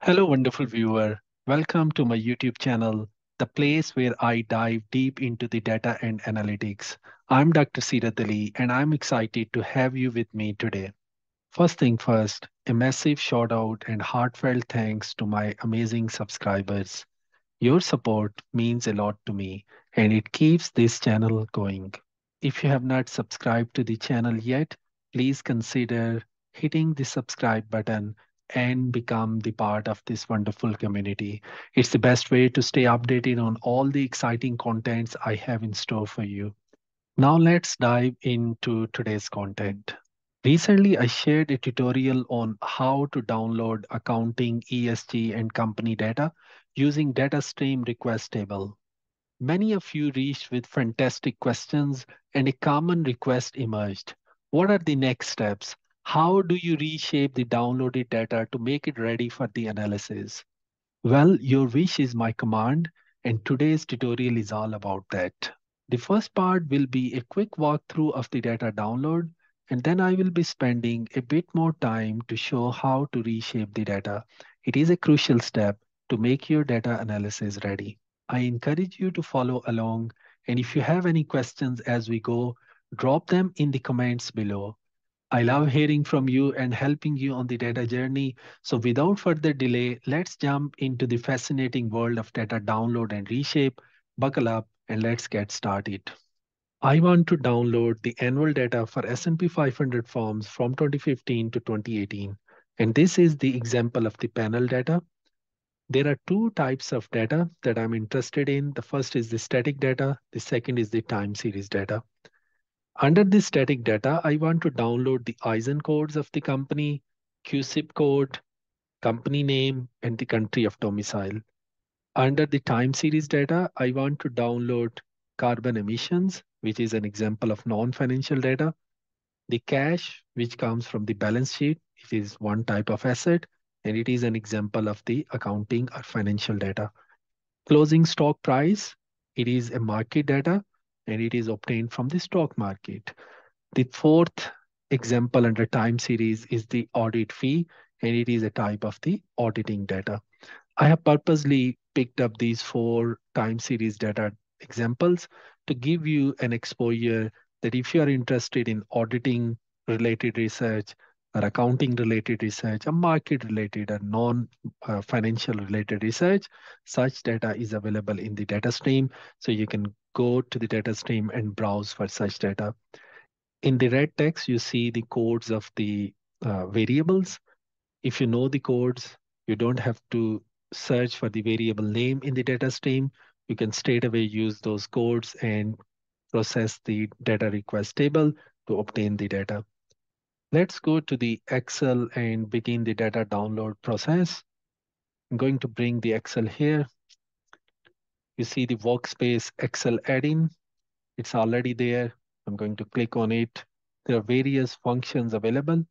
Hello, wonderful viewer. Welcome to my YouTube channel, the place where I dive deep into the data and analytics. I'm Dr. Sirat Ali, and I'm excited to have you with me today. First thing first, a massive shout out and heartfelt thanks to my amazing subscribers. Your support means a lot to me, and it keeps this channel going. If you have not subscribed to the channel yet, please consider hitting the subscribe button and become the part of this wonderful community. It's the best way to stay updated on all the exciting contents I have in store for you. Now let's dive into today's content. Recently, I shared a tutorial on how to download accounting, ESG, and company data using Datastream request table. Many of you reached with fantastic questions, and a common request emerged. What are the next steps? How do you reshape the downloaded data to make it ready for the analysis? Well, your wish is my command, and today's tutorial is all about that. The first part will be a quick walkthrough of the data download, and then I will be spending a bit more time to show how to reshape the data. It is a crucial step to make your data analysis ready. I encourage you to follow along, and if you have any questions as we go, drop them in the comments below. I love hearing from you and helping you on the data journey. So without further delay, let's jump into the fascinating world of data download and reshape. Buckle up and let's get started. I want to download the annual data for S&P 500 firms from 2015 to 2018. And this is the example of the panel data. There are two types of data that I'm interested in. The first is the static data. The second is the time series data. Under the static data, I want to download the ISIN codes of the company, CUSIP code, company name, and the country of domicile. Under the time series data, I want to download carbon emissions, which is an example of non-financial data, the cash, which comes from the balance sheet, it is one type of asset, and it is an example of the accounting or financial data. Closing stock price, it is a market data, and it is obtained from the stock market. The fourth example under time series is the audit fee, and it is a type of the auditing data. I have purposely picked up these four time series data examples to give you an exposure that if you are interested in auditing related research or accounting related research, or market related or non financial related research, such data is available in the data stream. So you can go to the data stream and browse for such data. In the red text, you see the codes of the variables. If you know the codes, you don't have to search for the variable name in the data stream. You can straight away use those codes and process the data request table to obtain the data. Let's go to the Excel and begin the data download process. I'm going to bring the Excel here. You see the workspace Excel add-in. It's already there. I'm going to click on it. There are various functions available.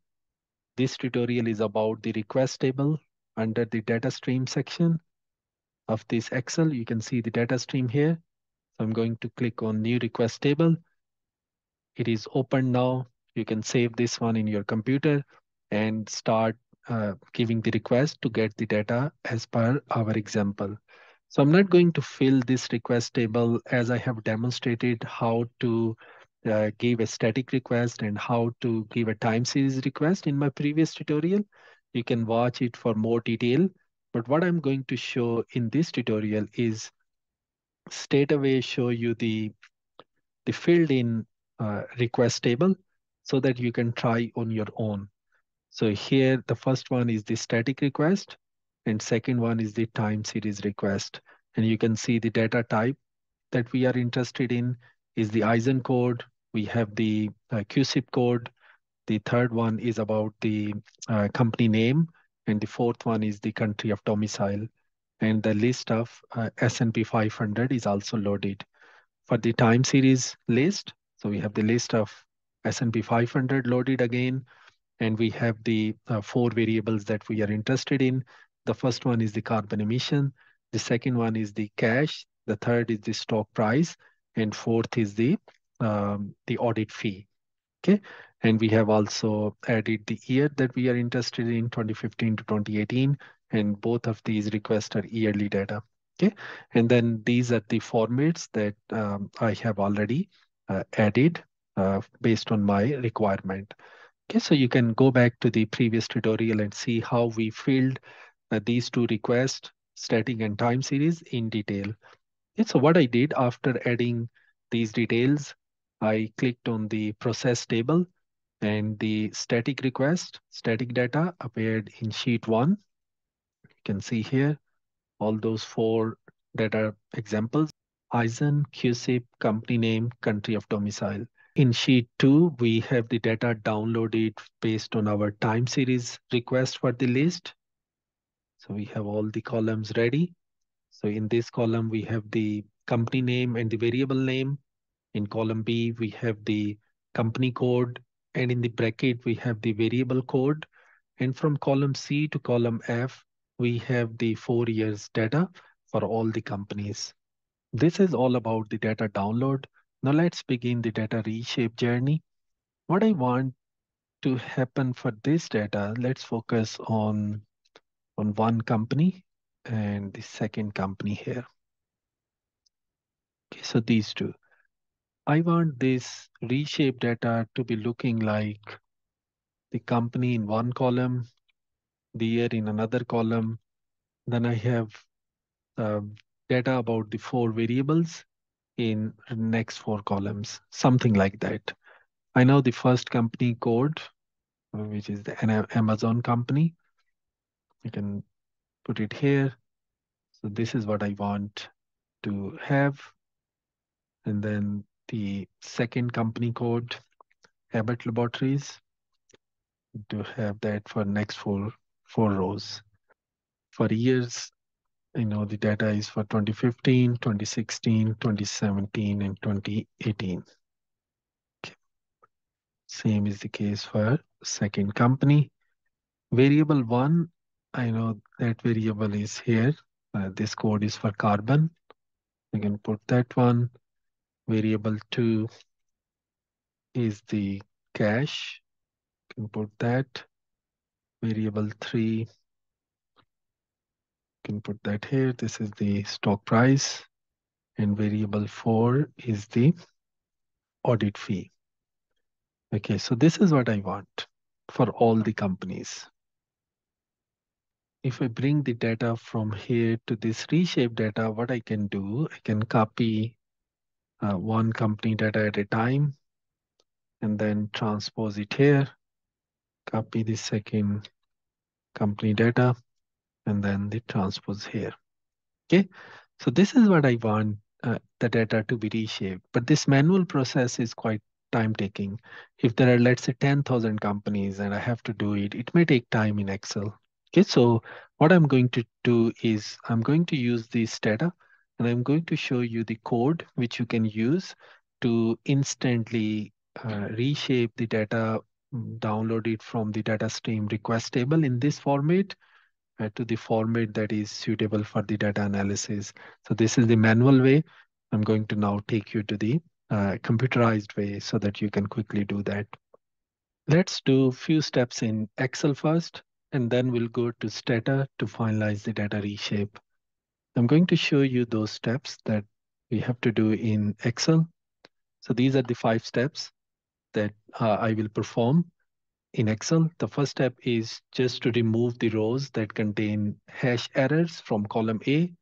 This tutorial is about the request table under the data stream section of this Excel. You can see the data stream here. So I'm going to click on new request table. It is open now. You can save this one in your computer and start giving the request to get the data as per our example. So I'm not going to fill this request table as I have demonstrated how to give a static request and how to give a time series request in my previous tutorial. You can watch it for more detail. But what I'm going to show in this tutorial is straight away show you the filled in request table so that you can try on your own. So here, the first one is the static request, and second one is the time series request. And you can see the data type that we are interested in is the ISIN code. We have the CUSIP code. The third one is about the company name, and the fourth one is the country of domicile. And the list of S&P 500 is also loaded. For the time series list, so we have the list of S&P 500 loaded again, and we have the four variables that we are interested in. The first one is the carbon emission. The second one is the cash. The third is the stock price, and fourth is the audit fee. Okay, and we have also added the year that we are interested in, 2015 to 2018, and both of these requests are yearly data. Okay, and then these are the formats that I have already added based on my requirement. Okay, so you can go back to the previous tutorial and see how we filled these two requests, static and time series, in detail. Okay, so what I did after adding these details, I clicked on the process table and the static request, static data appeared in sheet one. You can see here all those four data examples: ISIN, CUSIP, company name, country of domicile. In sheet two, we have the data downloaded based on our time series request for the list. So we have all the columns ready. So in this column, we have the company name and the variable name. In column B, we have the company code, and in the bracket, we have the variable code. And from column C to column F, we have the 4 years data for all the companies. This is all about the data download. Now let's begin the data reshape journey. What I want to happen for this data, let's focus on one company and the second company here. Okay, so these two. I want this reshape data to be looking like the company in one column, the year in another column. Then I have uh, data about the four variables in next four columns, something like that. I know the first company code, which is the Amazon company. I can put it here. So this is what I want to have. And then the second company code, Abbott Laboratories, to have that for next four rows. For years, the data is for 2015, 2016, 2017, and 2018. Okay. Same is the case for second company. Variable one, I know that variable is here. This code is for carbon. You can put that one. Variable two is the cash. You can put that. Variable three, you can put that here. This is the stock price. And variable four is the audit fee. Okay, so this is what I want for all the companies. If I bring the data from here to this reshape data, what I can do, I can copy one company data at a time and then transpose it here, copy the second company data, and then the transpose here. Okay, so this is what I want the data to be reshaped. But this manual process is quite time taking. If there are, let's say, 10,000 companies and I have to do it, it may take time in Excel. Okay, so what I'm going to do is I'm going to use this data and I'm going to show you the code which you can use to instantly reshape the data, download it from the data stream request table in this format to the format that is suitable for the data analysis. So this is the manual way. I'm going to now take you to the computerized way so that you can quickly do that. Let's do a few steps in Excel first, and then we'll go to Stata to finalize the data reshape. I'm going to show you those steps that we have to do in Excel. So these are the 5 steps that I will perform in Excel. The first step is just to remove the rows that contain hash errors from column A.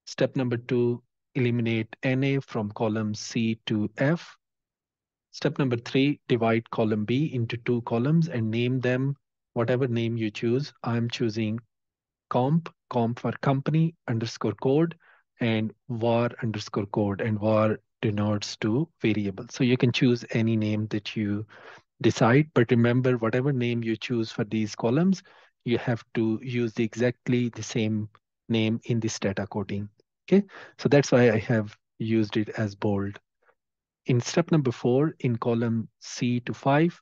Step number 2, eliminate NA from column C to F. Step number 3, divide column B into 2 columns and name them whatever name you choose. I'm choosing comp for company underscore code, and var underscore code, and var denotes to variable. So you can choose any name that you decide, but remember, whatever name you choose for these columns, you have to use exactly the same name in this data coding. Okay, so that's why I have used it as bold. In step number 4, in column C to 5,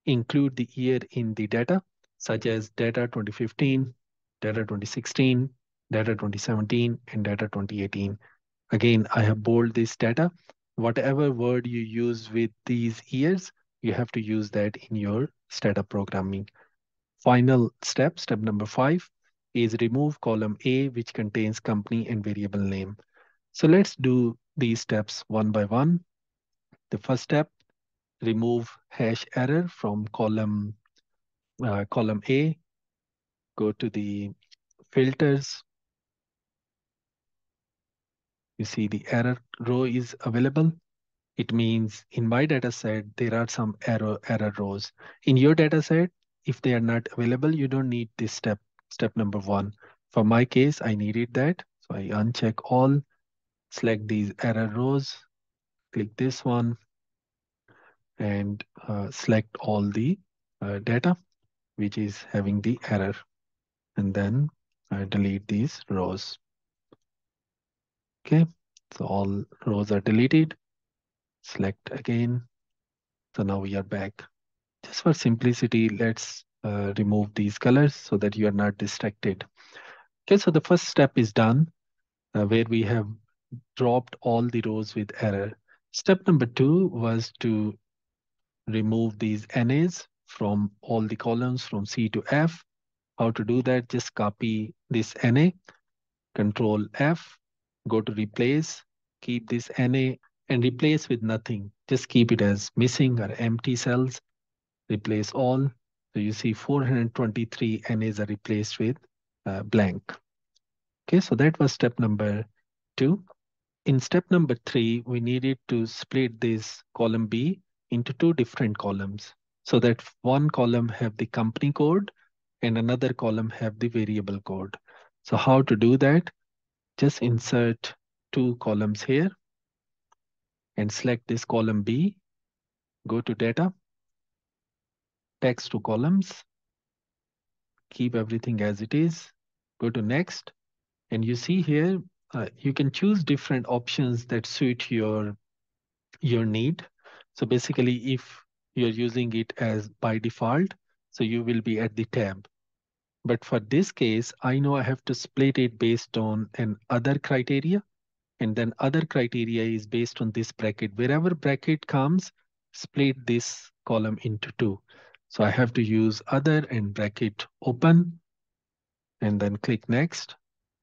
include the year in the data, such as data 2015, data 2016, data 2017, and data 2018. Again, I have bold this data. Whatever word you use with these years, you have to use that in your stata programming. Final step, step number 5, is remove column A, which contains company and variable name. So let's do these steps one by one. The first step, remove hash error from column A. Go to the filters. You see the error row is available. It means in my data set, there are some error rows. In your data set, if they are not available, you don't need this step number one. For my case, I needed that. So I uncheck all, select these error rows, click this one, and select all the data which is having the error. And then I delete these rows. Okay, so all rows are deleted. Select again. So now we are back. Just for simplicity, let's remove these colors so that you are not distracted. Okay, so the first step is done where we have dropped all the rows with error. Step number two was to remove these NAs from all the columns from C to F. How to do that? Just copy this NA, Control F, go to replace, keep this NA and replace with nothing. Just keep it as missing or empty cells, replace all. So you see 423 NAs are replaced with blank. Okay, so that was step number two. In step number three, we needed to split this column B into two different columns so that one column have the company code and another column have the variable code. So how to do that? Just insert two columns here and select this column B, go to data, text to columns, keep everything as it is, go to next, and you see here, you can choose different options that suit your need. So basically, if you're using it as by default, so you will be at the tab. But for this case, I know I have to split it based on an other criteria. And then other criteria is based on this bracket. Wherever bracket comes, split this column into two. So I have to use other and bracket open and then click next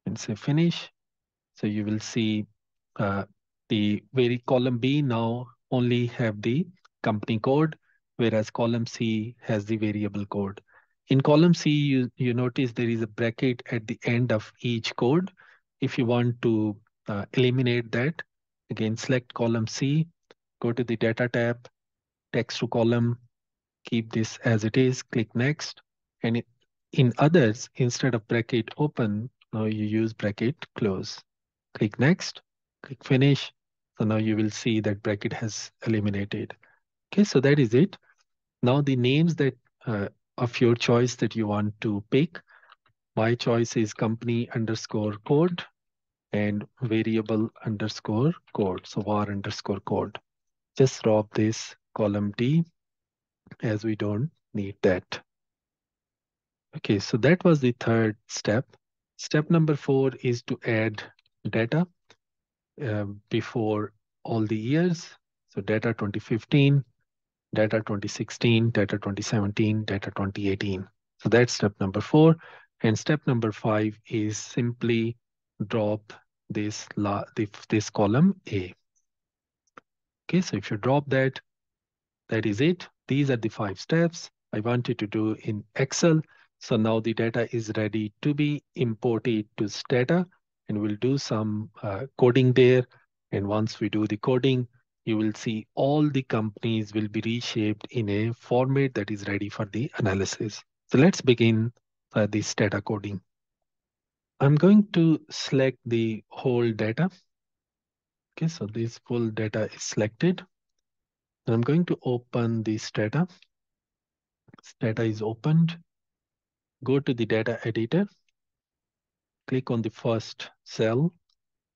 and say finish. So you will see uh, the very column B now only have the company code, whereas column C has the variable code. In column C, you notice there is a bracket at the end of each code. If you want to eliminate that, again, select column C, go to the data tab, text to column, keep this as it is, click next. And in others, instead of bracket open, now you use bracket close. Click next, click finish. So now you will see that bracket has eliminated. Okay, so that is it. Now the names that of your choice that you want to pick. My choice is company underscore code and variable underscore code. So var underscore code. Just drop this column D as we don't need that. Okay, so that was the third step. Step number four is to add data before all the years. So data 2015, data 2016, data 2017, data 2018. So that's step number four. And step number five is simply drop this column A. Okay, so if you drop that, that is it. These are the five steps I wanted to do in Excel. So now the data is ready to be imported to Stata, and we'll do some coding there. And once we do the coding, you will see all the companies will be reshaped in a format that is ready for the analysis. So let's begin the Stata coding. I'm going to select the whole data. Okay, so this full data is selected. And I'm going to open the Stata. Data is opened. Go to the data editor, click on the first cell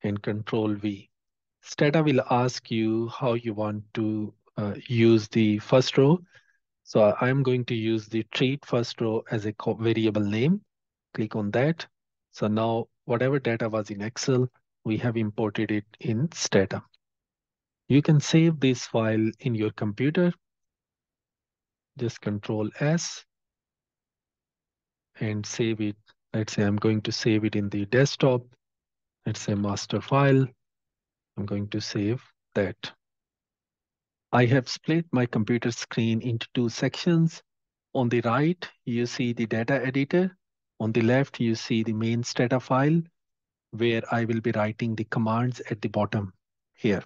and Control V. Stata will ask you how you want to use the first row. So I'm going to use the treat first row as a variable name. Click on that. So now whatever data was in Excel, we have imported it in Stata. You can save this file in your computer. Just Control S and save it Let's say I'm going to save it in the desktop. Let's say master file. I'm going to save that. I have split my computer screen into two sections. On the right, you see the data editor. On the left, you see the main stata file where I will be writing the commands at the bottom here.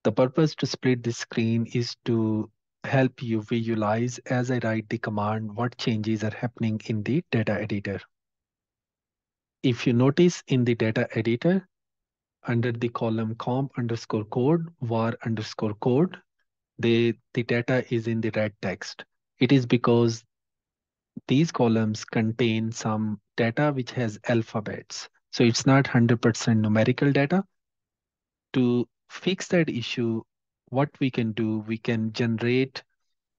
The purpose to split the screen is to help you visualize as I write the command what changes are happening in the data editor. If you notice in the data editor, under the column comp underscore code, var underscore code, the data is in the red text. It is because these columns contain some data which has alphabets. So it's not 100% numerical data. To fix that issue, what we can do, we can generate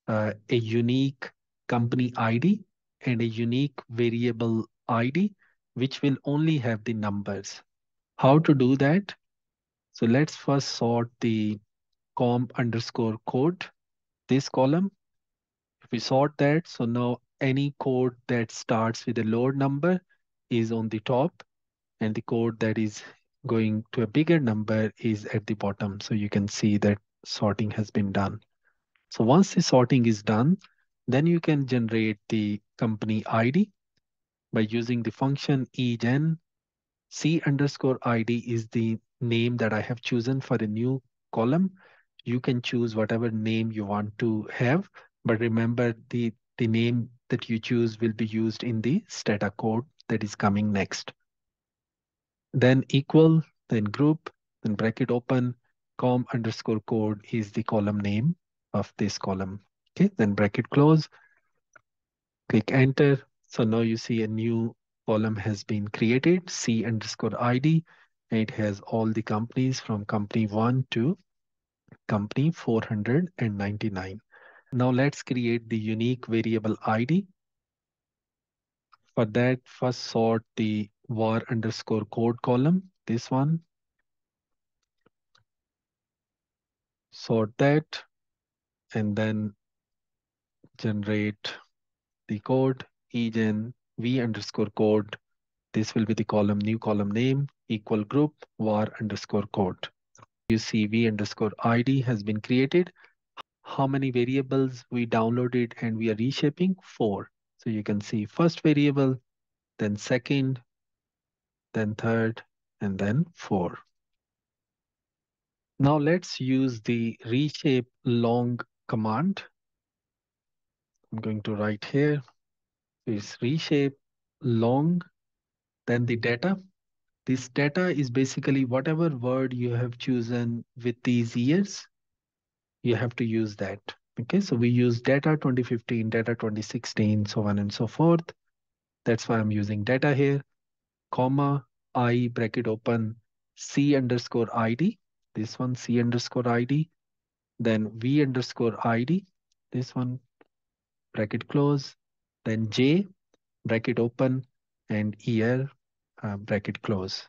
a unique company ID and a unique variable ID, which will only have the numbers. How to do that? So let's first sort the comp underscore code, this column. If we sort that, so now any code that starts with a lower number is on the top, and the code that is going to a bigger number is at the bottom. So you can see that sorting has been done. So once the sorting is done, then you can generate the company ID by using the functionegen. C underscore ID is the name that I have chosen for a new column. You can choose whatever name you want to have, but remember the name that you choose will be used in the stata code that is coming next. Then equal, then group, then bracket open, com underscore code is the column name of this column. Okay, then bracket close, click enter. So now you see a new column has been created, C underscore ID. It has all the companies from company 1 to company 499. Now let's create the unique variable ID. For that, first sort the var underscore code column, this one. Sort that and then generate the code egen v underscore code. This will be the column, new column name, equal group, var underscore code. You see v underscore id has been created. How many variables we downloaded and we are reshaping? 4. So you can see first variable, then second, then third, and then 4. Now let's use the reshape long command. I'm going to write here is reshape long, then the data. This data is basically whatever word you have chosen with these years, you have to use that. Okay, so we use data 2015, data 2016, so on and so forth. That's why I'm using data here, comma, I bracket open, C underscore ID, this one C underscore ID, then V underscore ID, this one bracket close, then J bracket open, and year bracket close.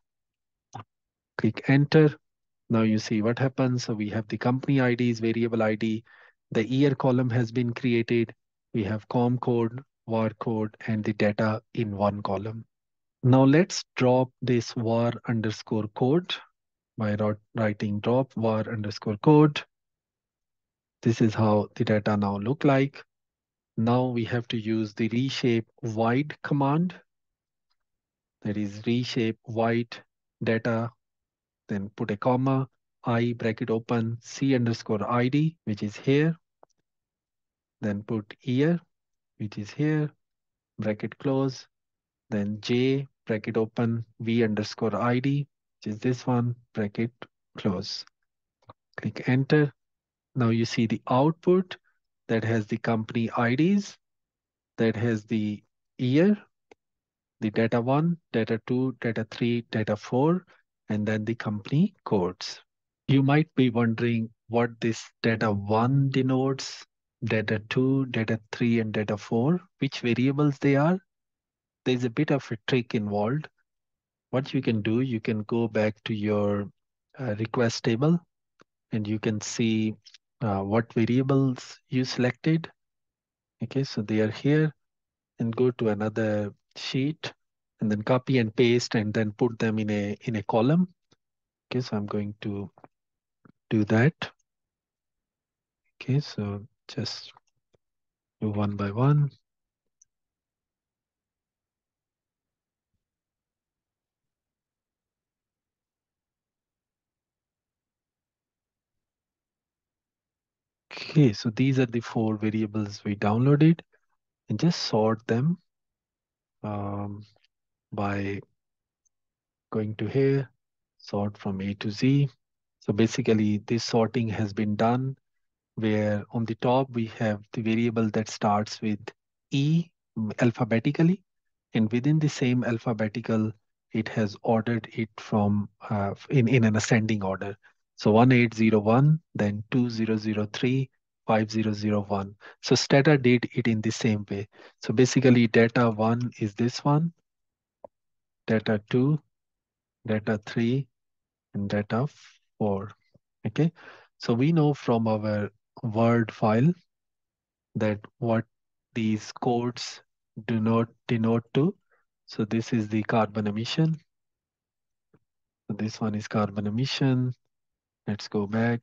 Click enter. Now you see what happens. So we have the company IDs, variable ID. The year column has been created. We have com code, var code, and the data in one column. Now let's drop this var underscore code by writing drop var underscore code. This is how the data now look like. Now we have to use the reshape wide command. That is reshape wide data, then put a comma, I bracket open, C underscore ID, which is here, then put year, which is here, bracket close, then J bracket open, V underscore ID, which is this one, bracket close. Click enter. Now you see the output that has the company IDs, that has the year, the data 1, data 2, data 3, data 4, and then the company codes. You might be wondering what this data 1 denotes, data 2, data 3, and data 4, which variables they are. There's a bit of a trick involved. What you can do, you can go back to your request table and you can see what variables you selected. Okay, so they are here, and go to another sheet and then copy and paste and then put them in a column. Okay, so I'm going to do that. Okay, so just do one by one. Okay, so these are the 4 variables we downloaded, and just sort them by going to here, sort from A to Z. So basically this sorting has been done where on the top we have the variable that starts with E alphabetically, and within the same alphabetical, it has ordered it from in an ascending order. So 1801, then 2003, 5001. So stata did it in the same way. So basically data 1 is this one, data 2, data 3, and data 4. Okay. So we know from our Word file that what these codes do not denote to. So this is the carbon emission. So this one is carbon emission. Let's go back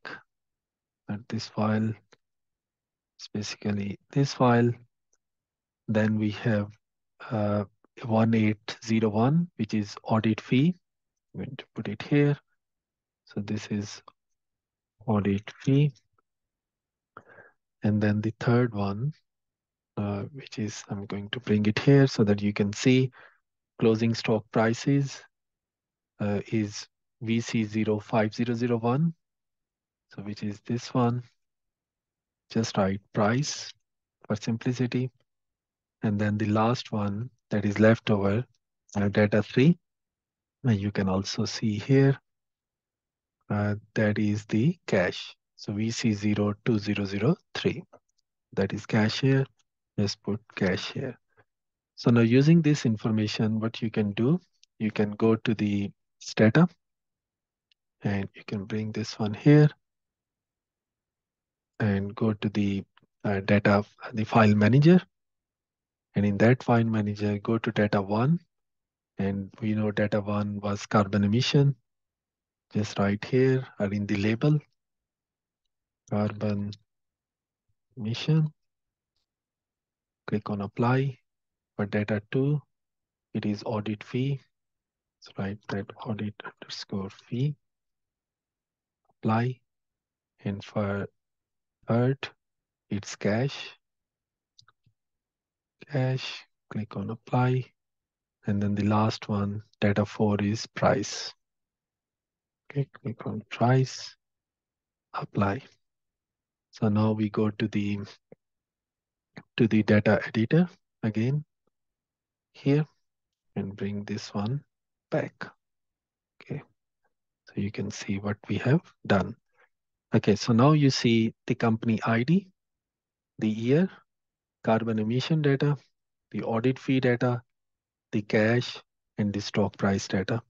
at this file. It's basically this file. Then we have uh, 1801, which is audit fee. I'm going to put it here. So this is audit fee. And then the third one, which is, I'm going to bring it here so that you can see closing stock prices is VC05001. So which is this one. Just write price for simplicity. And then the last one that is left over, data 3. And you can also see here, that is the cash. So VC02003. That is cash here. Just put cash here. So now using this information, what you can do, you can go to the stata and you can bring this one here and go to the data, the file manager. And in that file manager, go to data 1. And we know data 1 was carbon emission. Just right here or in the label, carbon emission. Click on apply. For data 2, it is audit fee. So write that audit underscore fee. Apply. And for third, it's cash. Cash. Click on apply. And then the last one, data 4 is price. Okay, click on price. Apply. So now we go to the data editor again here and bring this one back. Okay, so you can see what we have done. Okay, so now you see the company ID, the year, carbon emission data, the audit fee data, the cash, and the stock price data.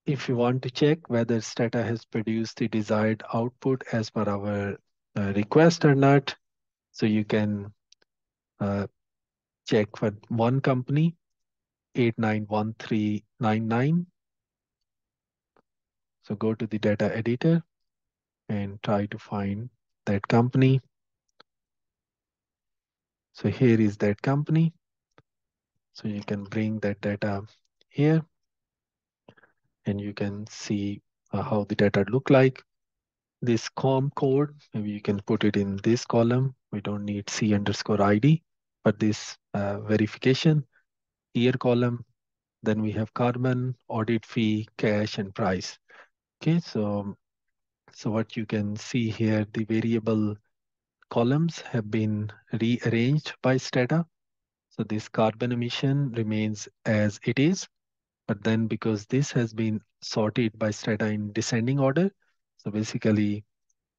If you want to check whether Stata has produced the desired output as per our request or not, so you can check for one company, 891399. So go to the data editor and try to find that company. So here is that company. So you can bring that data here and you can see how the data look like. This COM code, maybe you can put it in this column. We don't need C underscore ID, but this verification year column. Then we have carbon, audit fee, cash, and price. Okay, so what you can see here, the variable columns have been rearranged by Stata. So this carbon emission remains as it is, but then because this has been sorted by Stata in descending order, so basically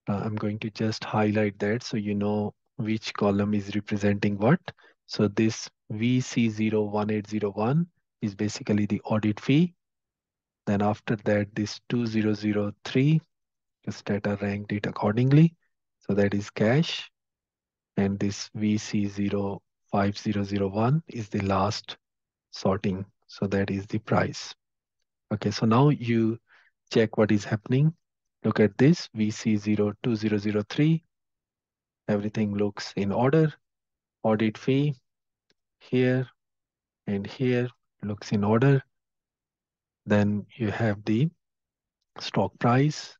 I'm going to just highlight that so you know which column is representing what. So this VC01801 is basically the audit fee. Then after that, this 2003, because data ranked it accordingly. So that is cash. And this VC05001 is the last sorting So that is the price. Okay, so now you check what is happening. Look at this, VC02003. Everything looks in order. Audit fee here and here looks in order. Then you have the stock price.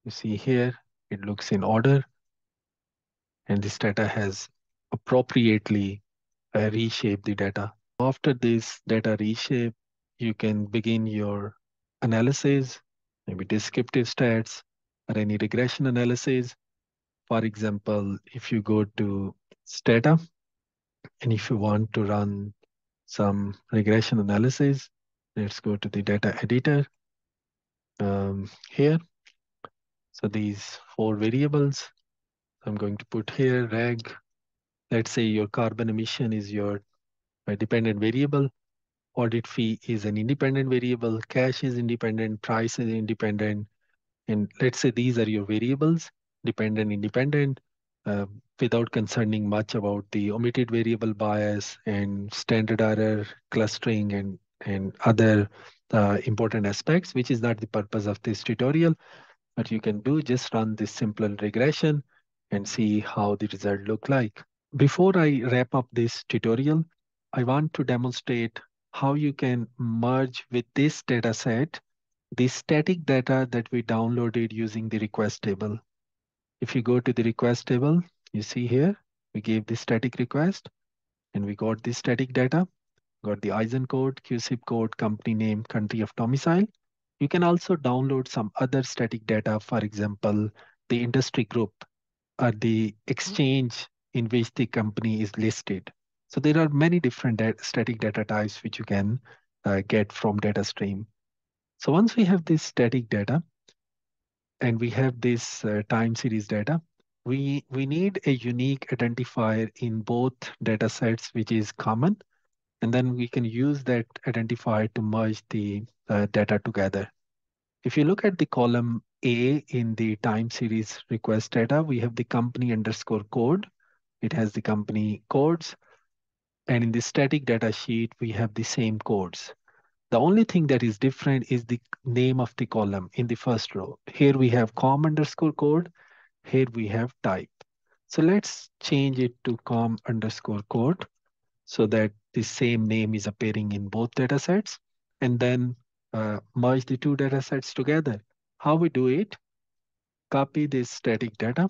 You see here, it looks in order, and this data has appropriately reshaped the data. After this data reshape, you can begin your analysis, maybe descriptive stats or any regression analysis. For example, if you go to stata and if you want to run some regression analysis, let's go to the data editor here. So these four variables, I'm going to put here reg. Let's say your carbon emission is your dependent variable. Audit fee is an independent variable. Cash is independent. Price is independent. And let's say these are your variables, dependent, independent, uh, without concerning much about the omitted variable bias and standard error, clustering, and other important aspects, which is not the purpose of this tutorial. What you can do, just run this simple regression and see how the result look like. Before I wrap up this tutorial, I want to demonstrate how you can merge with this data set the static data that we downloaded using the request table. If you go to the request table, you see here, we gave the static request and we got the static data, got the ISIN code, CUSIP code, company name, country of domicile. You can also download some other static data, for example, the industry group or the exchange in which the company is listed. So there are many different static data types which you can get from Datastream. So once we have this static data and we have this time series data, we need a unique identifier in both data sets, which is common. And then we can use that identifier to merge the data together. If you look at the column A in the time series request data, we have the company underscore code. It has the company codes. And in the static data sheet, we have the same codes. The only thing that is different is the name of the column in the first row. Here we have com underscore code. Here we have type. So let's change it to com underscore code so that the same name is appearing in both data sets, and then merge the two data sets together. How we do it? Copy this static data,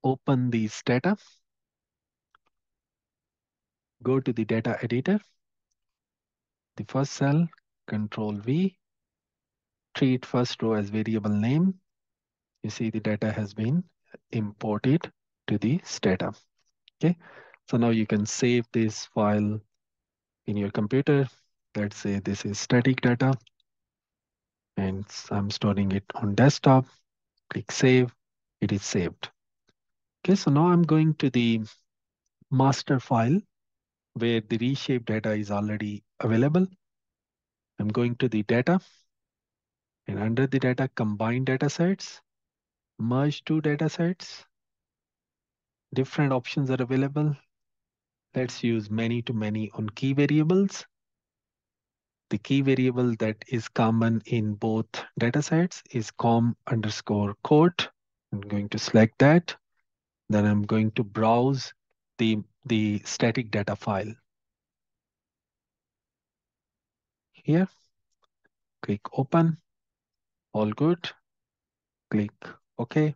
open these data, go to the data editor, the first cell, Control V, treat first row as variable name. You see the data has been imported to the stata. Okay, so now you can save this file in your computer. Let's say this is static data and I'm storing it on desktop. Click save, it is saved. Okay, so now I'm going to the master file where the reshaped data is already available. I'm going to the data and under the data, combine data sets, merge two data sets. Different options are available. Let's use many to many on key variables. The key variable that is common in both datasets is com underscore code. I'm going to select that. Then I'm going to browse the static data file. Here, click open, all good. Click OK.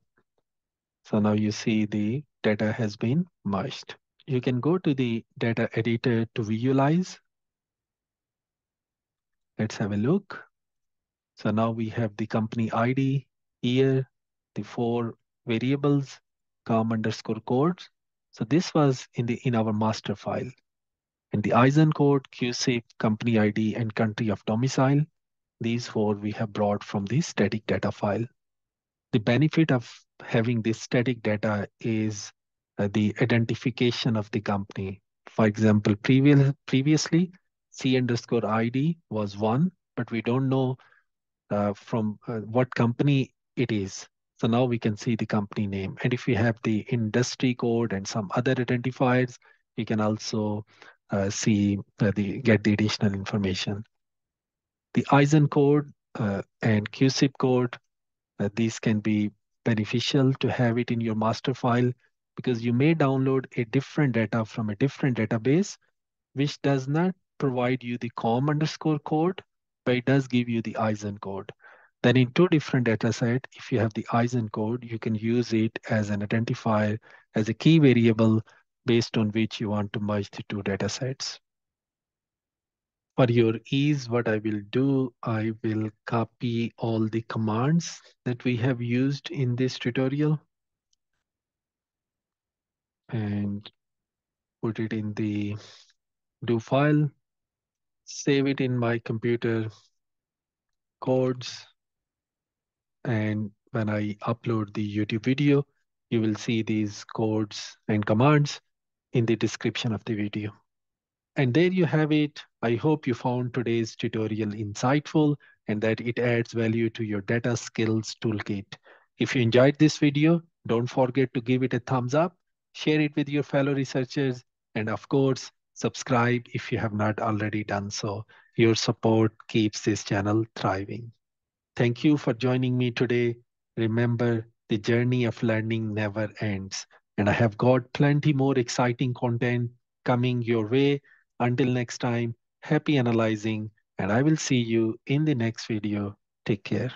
So now you see the data has been merged. You can go to the data editor to visualize. Let's have a look. So now we have the company ID, year, the four variables, com underscore codes. So this was in our master file. And the ISIN code, CUSIP, company ID, and country of domicile, these four we have brought from the static data file. The benefit of having this static data is the identification of the company. For example, previously, C underscore ID was one, but we don't know from what company it is. So now we can see the company name. And if we have the industry code and some other identifiers, we can also get the additional information. The ISIN code and CUSIP code, these can be beneficial to have it in your master file because you may download a different data from a different database, which does not provide you the com underscore code, but it does give you the ISIN code. Then in two different data set, if you have the ISIN code, you can use it as an identifier, as a key variable based on which you want to merge the two data sets. For your ease, what I will do, I will copy all the commands that we have used in this tutorial and put it in the do file, save it in my computer codes, and when I upload the YouTube video, you will see these codes and commands in the description of the video. And there you have it. I hope you found today's tutorial insightful and that it adds value to your data skills toolkit. If you enjoyed this video, don't forget to give it a thumbs up, share it with your fellow researchers, and of course, subscribe if you have not already done so. Your support keeps this channel thriving. Thank you for joining me today. Remember, the journey of learning never ends, and I have got plenty more exciting content coming your way. Until next time, happy analyzing, and I will see you in the next video. Take care.